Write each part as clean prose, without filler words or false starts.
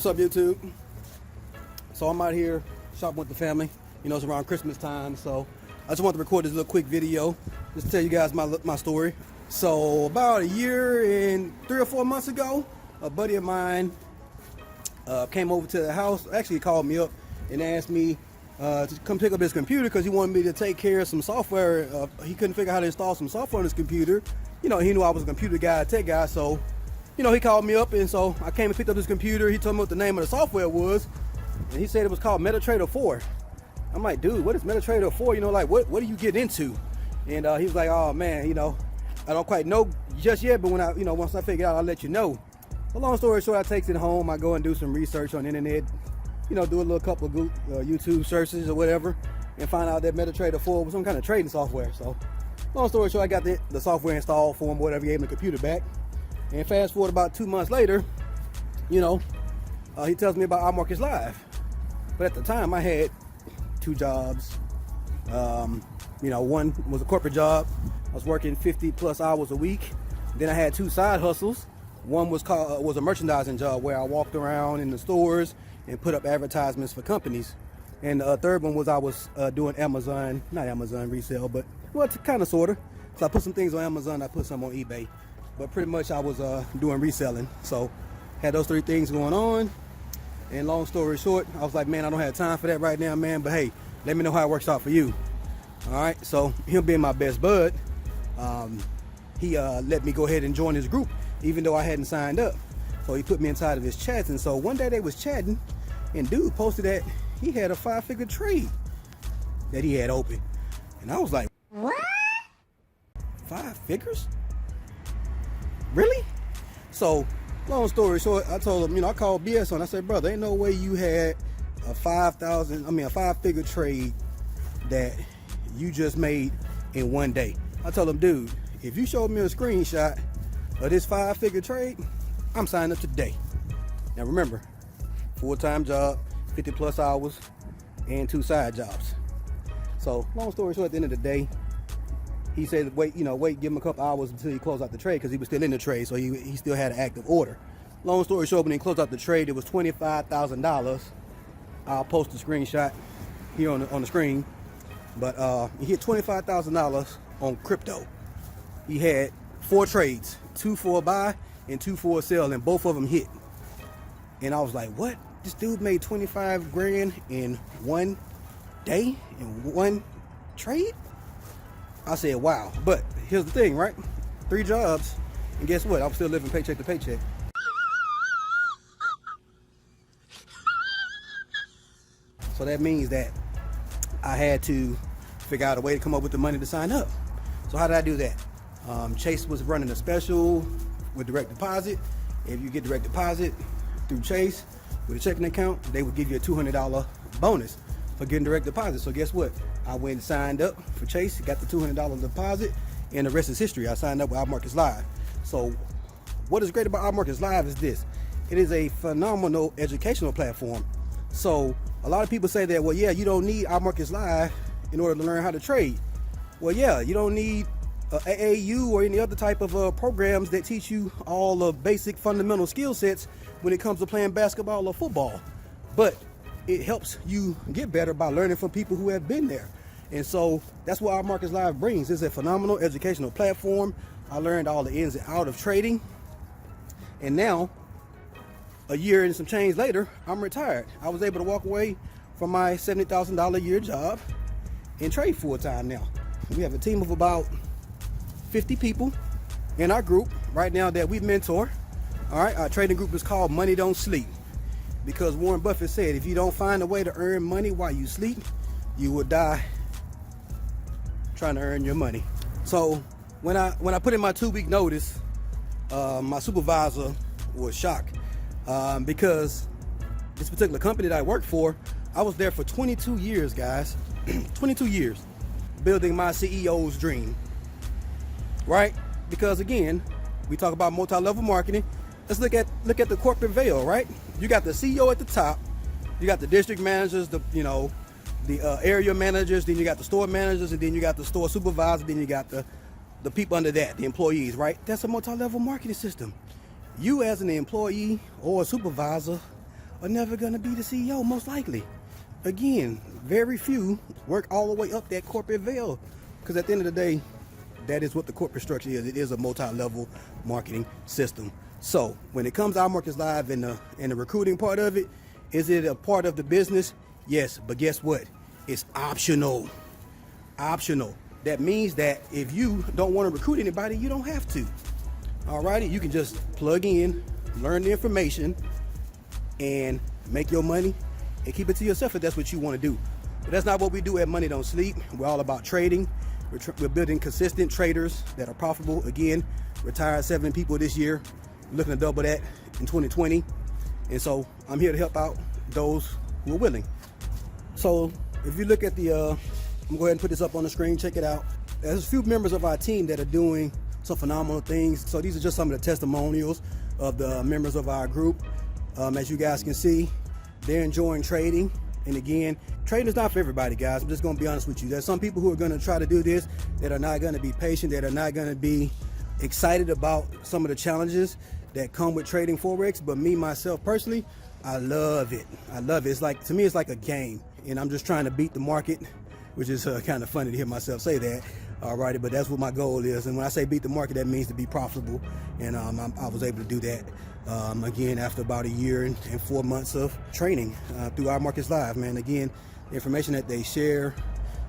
What's up, YouTube? So I'm out here shopping with the family. You know, it's around Christmas time, so I just want to record this little quick video just to tell you guys my story. So about a year and 3 or 4 months ago, a buddy of mine came over to the house. Actually, he called me up and asked me to come pick up his computer because he wanted me to take care of some software. He couldn't figure out how to install some software on his computer. You know, he knew I was a computer guy, tech guy, so you know, he called me up, and so I came and picked up his computer. He told me what the name of the software was, and he said it was called MetaTrader 4. I'm like, dude, what is MetaTrader 4? You know, like, what do you get into? And he was like, oh man, you know, I don't quite know just yet, but when once I figure it out, I'll let you know. But long story short, I takes it home. I go and do some research on the internet, you know, do a little couple of YouTube searches or whatever, and find out that MetaTrader 4 was some kind of trading software. So long story short, I got the software installed for him, whatever, gave him the computer back. And fast forward about 2 months later, you know, he tells me about iMarkets Live. But at the time, I had 2 jobs. You know, one was a corporate job. I was working 50 plus hours a week. Then I had 2 side hustles. One was a merchandising job where I walked around in the stores and put up advertisements for companies. And the third one was I was doing Amazon, not Amazon resale, but well, kind of, sort of. So I put some things on Amazon, I put some on eBay. But pretty much I was doing reselling. So had those 3 things going on. And long story short, I was like, man, I don't have time for that right now, man. But hey, let me know how it works out for you. All right. So him being my best bud, he let me go ahead and join his group, even though I hadn't signed up. So he put me inside of his chats. And so one day they was chatting, and dude posted that he had a 5-figure trade that he had open. And I was like, what? 5 figures? Really? So long story short, I told him, you know, I called BS on. I said, brother, ain't no way you had a 5-figure trade that you just made in one day. I told him, dude, if you showed me a screenshot of this 5-figure trade, I'm signing up today. Now remember, full-time job, 50 plus hours, and 2 side jobs. So long story short, at the end of the day, he said, wait, give him a couple hours until he closed out the trade, because he was still in the trade, so he still had an active order. Long story short, when he closed out the trade, it was $25,000. I'll post the screenshot here on the screen. But he hit $25,000 on crypto. He had 4 trades, 2 for a buy and 2 for a sell, and both of them hit. And I was like, what? This dude made 25 grand in one day, in one trade? I said, wow. But here's the thing, right? 3 jobs, and guess what? I'm still living paycheck to paycheck. So that means that I had to figure out a way to come up with the money to sign up. So how did I do that? Chase was running a special with direct deposit. If you get direct deposit through Chase with a checking account, they would give you a $200 bonus for getting direct deposit. So guess what? I went and signed up for Chase, got the $200 deposit, and the rest is history. I signed up with iMarkets Live. So what is great about iMarkets Live is this. It is a phenomenal educational platform. So a lot of people say that, well, yeah, you don't need iMarkets Live in order to learn how to trade. Well, yeah, you don't need AAU or any other type of programs that teach you all the basic fundamental skill sets when it comes to playing basketball or football. But it helps you get better by learning from people who have been there. And so that's what iMarkets Live brings. It's a phenomenal educational platform. I learned all the ins and outs of trading. And now, a year and some change later, I'm retired. I was able to walk away from my $70,000 a year job and trade full-time now. We have a team of about 50 people in our group right now that we mentor. All right, our trading group is called Money Don't Sleep, because Warren Buffett said, if you don't find a way to earn money while you sleep, you will die trying to earn your money. So when I put in my 2-week notice, my supervisor was shocked because this particular company that I worked for, I was there for 22 years, guys. 22 years building my CEO's dream, right? Because again, we talk about multi-level marketing. Let's look at the corporate veil, right? You got the CEO at the top, you got the district managers, the area managers, then you got the store managers, and then you got the store supervisor, then you got the people under that, the employees, right? That's a multi-level marketing system. You as an employee or a supervisor are never going to be the CEO, most likely. Again, very few work all the way up that corporate veil, because at the end of the day, that is what the corporate structure is. It is a multi-level marketing system. So when it comes to Our Markets Live and the recruiting part of it, is it a part of the business? Yes, but guess what? It's optional. Optional. That means that if you don't want to recruit anybody, you don't have to. Alrighty, you can just plug in, learn the information, and make your money and keep it to yourself if that's what you want to do. But that's not what we do at Money Don't Sleep. We're all about trading. We're building consistent traders that are profitable. Again, retired 7 people this year. We're looking to double that in 2020. And so I'm here to help out those who are willing. So if you look at the, I'm going to go ahead and put this up on the screen. Check it out. There's a few members of our team that are doing some phenomenal things. So these are just some of the testimonials of the members of our group. As you guys can see, they're enjoying trading. And again, trading is not for everybody, guys. I'm just going to be honest with you. There's some people who are going to try to do this that are not going to be patient, that are not going to be excited about some of the challenges that come with trading Forex. But me, myself, personally, I love it. I love it. It's like, to me, it's like a game. And I'm just trying to beat the market, which is kind of funny to hear myself say that. Alrighty, but that's what my goal is. And when I say beat the market, that means to be profitable. And I was able to do that. Again, after about a year and 4 months of training through Our Markets Live, man. Again, the information that they share,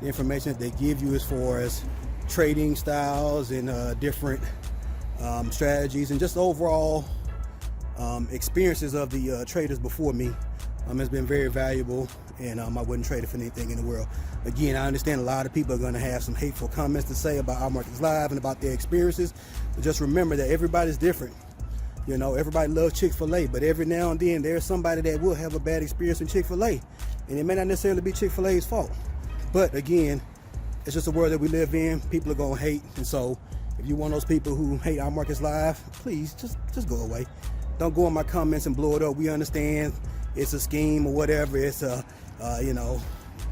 the information that they give you as far as trading styles and different strategies and just overall experiences of the traders before me has been very valuable, and I wouldn't trade it for anything in the world. Again, I understand a lot of people are going to have some hateful comments to say about Our Markets Live and about their experiences, but just remember that everybody's different. You know, everybody loves Chick-fil-A, but every now and then there's somebody that will have a bad experience in Chick-fil-A, and it may not necessarily be Chick-fil-A's fault. But again, it's just a world that we live in. People are going to hate, and so if you're one of those people who hate Our Markets Live, please just go away. Don't go in my comments and blow it up. We understand it's a scheme or whatever. It's you know,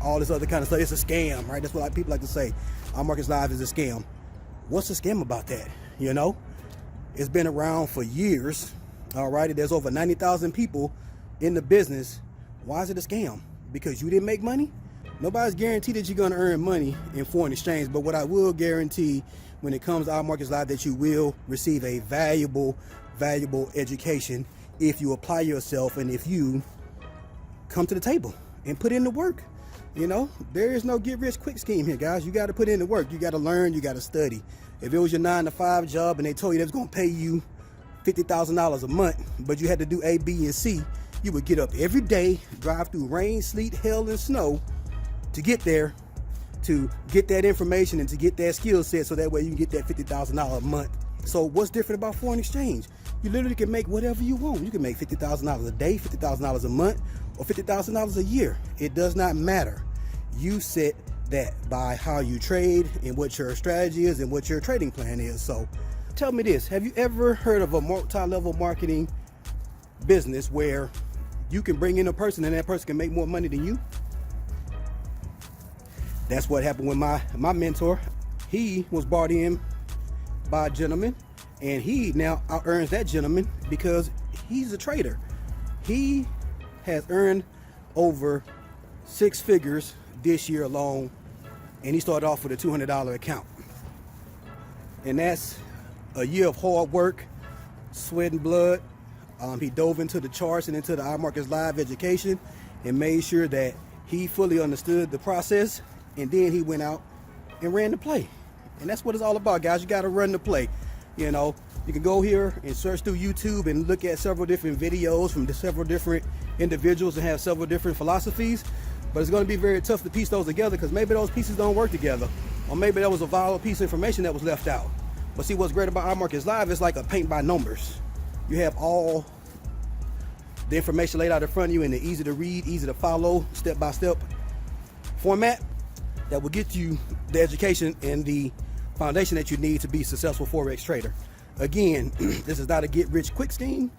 all this other kind of stuff. It's a scam, right? That's what people like to say. Our Markets Live is a scam. What's the scam about that? You know? It's been around for years, alrighty. There's over 90,000 people in the business. Why is it a scam? Because you didn't make money? Nobody's guaranteed that you're gonna earn money in foreign exchange, but what I will guarantee when it comes to Our Markets Live, that you will receive a valuable education if you apply yourself and if you come to the table and put in the work. You know, there is no get rich quick scheme here, guys. You got to put in the work. You got to learn. You got to study. If it was your 9-to-5 job and they told you they was going to pay you $50,000 a month, but you had to do A, B, and C, you would get up every day, drive through rain, sleet, hail, and snow to get there, to get that information and to get that skill set, so that way you can get that $50,000 a month. So what's different about foreign exchange? You literally can make whatever you want. You can make $50,000 a day, $50,000 a month, or $50,000 a year. It does not matter. You set that by how you trade and what your strategy is and what your trading plan is. So tell me this, have you ever heard of a multi-level marketing business where you can bring in a person and that person can make more money than you? That's what happened with my mentor. He was brought in by a gentleman, and he now out earns that gentleman because he's a trader. He has earned over 6 figures this year alone, and he started off with a $200 account. And that's a year of hard work, sweat and blood. He dove into the charts and into the Our Markets Live education and made sure that he fully understood the process, and then he went out and ran the play. And that's what it's all about, guys. You got to run the play. You know, you can go here and search through YouTube and look at several different videos from several different individuals and have several different philosophies, but it's going to be very tough to piece those together, because maybe those pieces don't work together, or maybe there was a vital piece of information that was left out. But see, what's great about Our Markets Live is like a paint by numbers. You have all the information laid out in front of you in the easy to read, easy to follow, step-by-step format that will get you the education and the foundation that you need to be a successful Forex trader. Again, this is not a get-rich-quick scheme.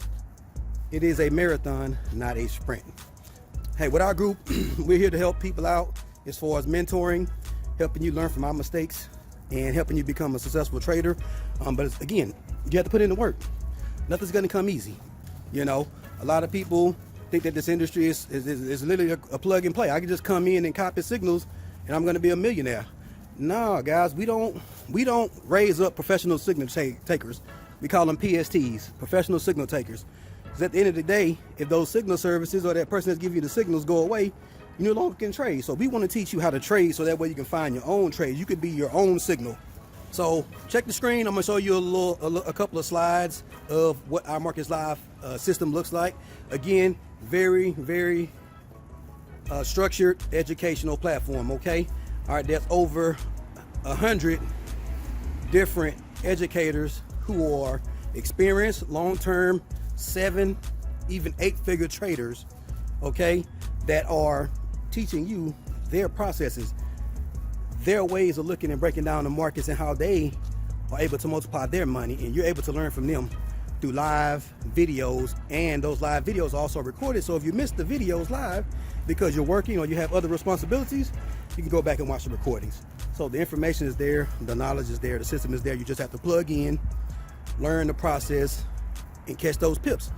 It is a marathon, not a sprint. Hey, with our group, we're here to help people out as far as mentoring, helping you learn from our mistakes, and helping you become a successful trader. But again, you have to put in the work. Nothing's going to come easy. You know, a lot of people think that this industry is literally a plug and play. I can just come in and copy signals and I'm going to be a millionaire. No, guys, we don't raise up professional signal takers. We call them PSTs, professional signal takers. Because at the end of the day, if those signal services or that person that's giving you the signals go away, you no longer can trade. So we want to teach you how to trade so that way you can find your own trade. You could be your own signal. So check the screen. I'm going to show you a couple of slides of what our Markets Live system looks like. Again, very, very structured educational platform, okay? All right, there's over 100 different educators who are experienced, long-term, 7, even 8-figure traders, okay, that are teaching you their processes, their ways of looking and breaking down the markets and how they are able to multiply their money, and you're able to learn from them through live videos, and those live videos are also recorded. So if you missed the videos live because you're working or you have other responsibilities, you can go back and watch the recordings. So the information is there, the knowledge is there, the system is there. You just have to plug in, learn the process, and catch those pips.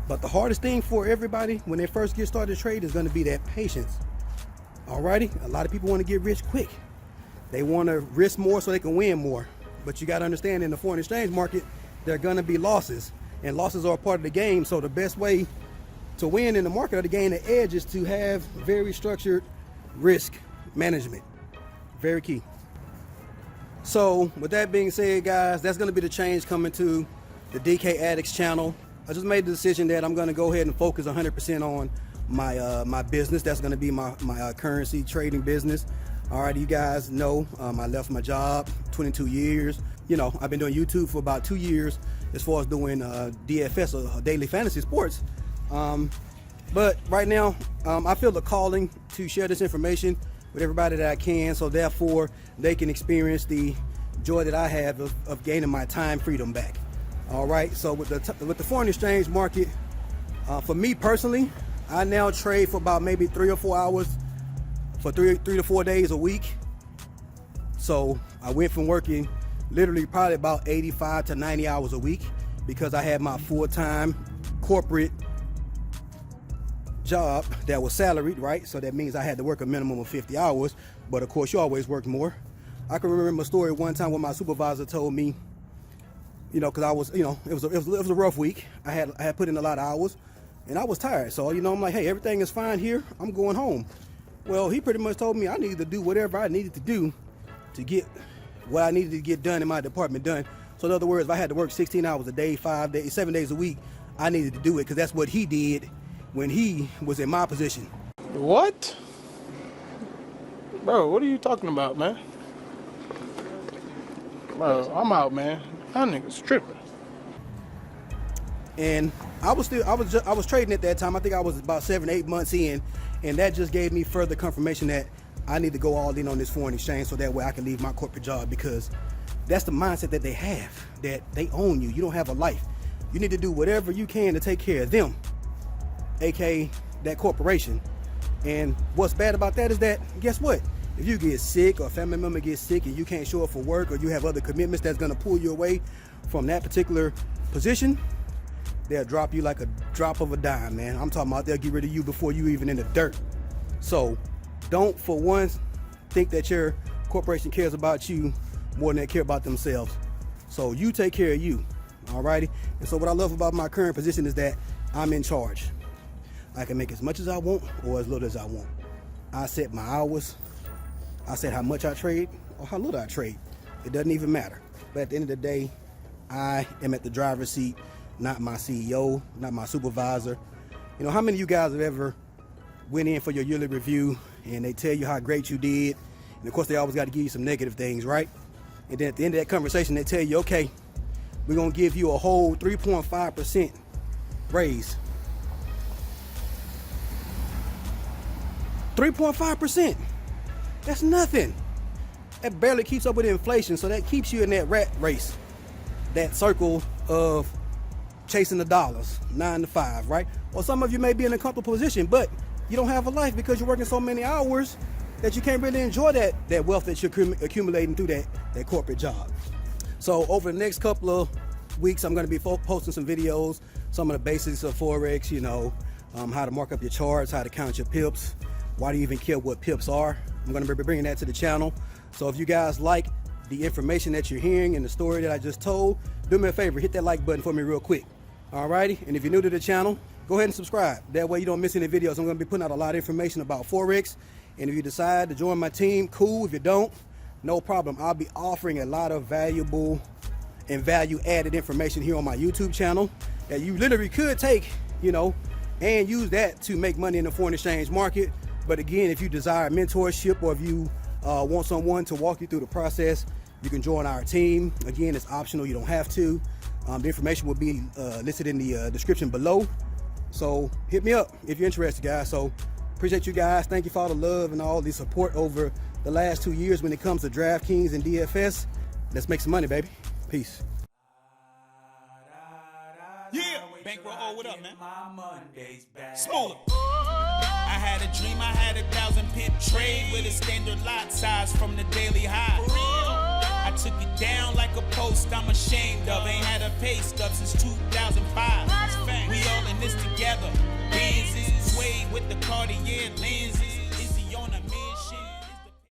But the hardest thing for everybody when they first get started trade is going to be that patience. Alrighty, a lot of people want to get rich quick. They want to risk more so they can win more. But you got to understand, in the foreign exchange market, there are going to be losses, and losses are a part of the game. So the best way to win in the market or to gain the edge is to have very structured risk management. Very key. So with that being said, guys, that's going to be the change coming to the DK Addicts channel. I just made the decision that I'm going to go ahead and focus 100% on my business. That's going to be my currency trading business. All right, you guys know I left my job 22 years. You know, I've been doing YouTube for about 2 years as far as doing DFS or daily fantasy sports. But right now, I feel the calling to share this information with everybody that I can, so therefore they can experience the joy that I have of gaining my time freedom back. All right, so with the foreign exchange market, for me personally, I now trade for about maybe 3 or 4 hours for 3 to 4 days a week. So I went from working literally probably about 85 to 90 hours a week because I had my full-time corporate job that was salaried, right? So that means I had to work a minimum of 50 hours, but of course you always work more. I can remember a story one time when my supervisor told me, you know, because I was, you know, it was a rough week. I had put in a lot of hours and I was tired. So, you know, I'm like, hey, everything is fine here. I'm going home. Well, he pretty much told me I needed to do whatever I needed to do to get what I needed to get done in my department done. So in other words, if I had to work 16 hours a day, 5 days, 7 days a week, I needed to do it because that's what he did when he was in my position. What? Bro, what are you talking about, man? Bro, I'm out, man. That nigga's tripping. And I was trading at that time. I think I was about 7-8 months in, and that just gave me further confirmation that I need to go all in on this foreign exchange so that way I can leave my corporate job, because that's the mindset that they have, that they own you. You don't have a life. You need to do whatever you can to take care of them, aka that corporation. And what's bad about that is that, guess what? If you get sick or a family member gets sick and you can't show up for work, or you have other commitments that's going to pull you away from that particular position, they'll drop you like a drop of a dime, man. I'm talking about they'll get rid of you before you even in the dirt. So don't for once think that your corporation cares about you more than they care about themselves. So you take care of you, alrighty? And so what I love about my current position is that I'm in charge. I can make as much as I want or as little as I want. I set my hours. I set how much I trade or how little I trade. It doesn't even matter. But at the end of the day, I am at the driver's seat, not my CEO, not my supervisor. You know, how many of you guys have ever went in for your yearly review and they tell you how great you did? And of course, they always got to give you some negative things, right? And then at the end of that conversation, they tell you, okay, we're going to give you a whole 3.5% raise. 3.5%. That's nothing. That barely keeps up with inflation. So that keeps you in that rat race, that circle of chasing the dollars, 9 to 5, right? Or some of you may be in a comfortable position, but you don't have a life because you're working so many hours that you can't really enjoy that wealth that you're accumulating through that corporate job. So over the next couple of weeks, I'm going to be posting some videos, some of the basics of Forex, you know, how to mark up your charts, how to count your pips, why do you even care what pips are. I'm going to be bringing that to the channel. So if you guys like the information that you're hearing and the story that I just told, do me a favor, hit that like button for me real quick. Alrighty, and if you're new to the channel, go ahead and subscribe. That way you don't miss any videos. I'm going to be putting out a lot of information about Forex. And if you decide to join my team, cool. If you don't, no problem. I'll be offering a lot of valuable and value-added information here on my YouTube channel that you literally could take, you know, and use that to make money in the foreign exchange market. But again, if you desire mentorship or if you want someone to walk you through the process, you can join our team. Again, it's optional. You don't have to. The information will be listed in the description below. So hit me up if you're interested, guys. So appreciate you guys. Thank you for all the love and all the support over the last 2 years when it comes to DraftKings and DFS. Let's make some money, baby. Peace. Yeah, Bankroll, oh, what up, man? Smaller. I had a dream, I had 1,000 pip trade with a standard lot size from the daily high. I took it down like a post I'm ashamed of. Ain't had a pay stub since 2005. We all in this together. Benzes, Suede with the Cartier lenses.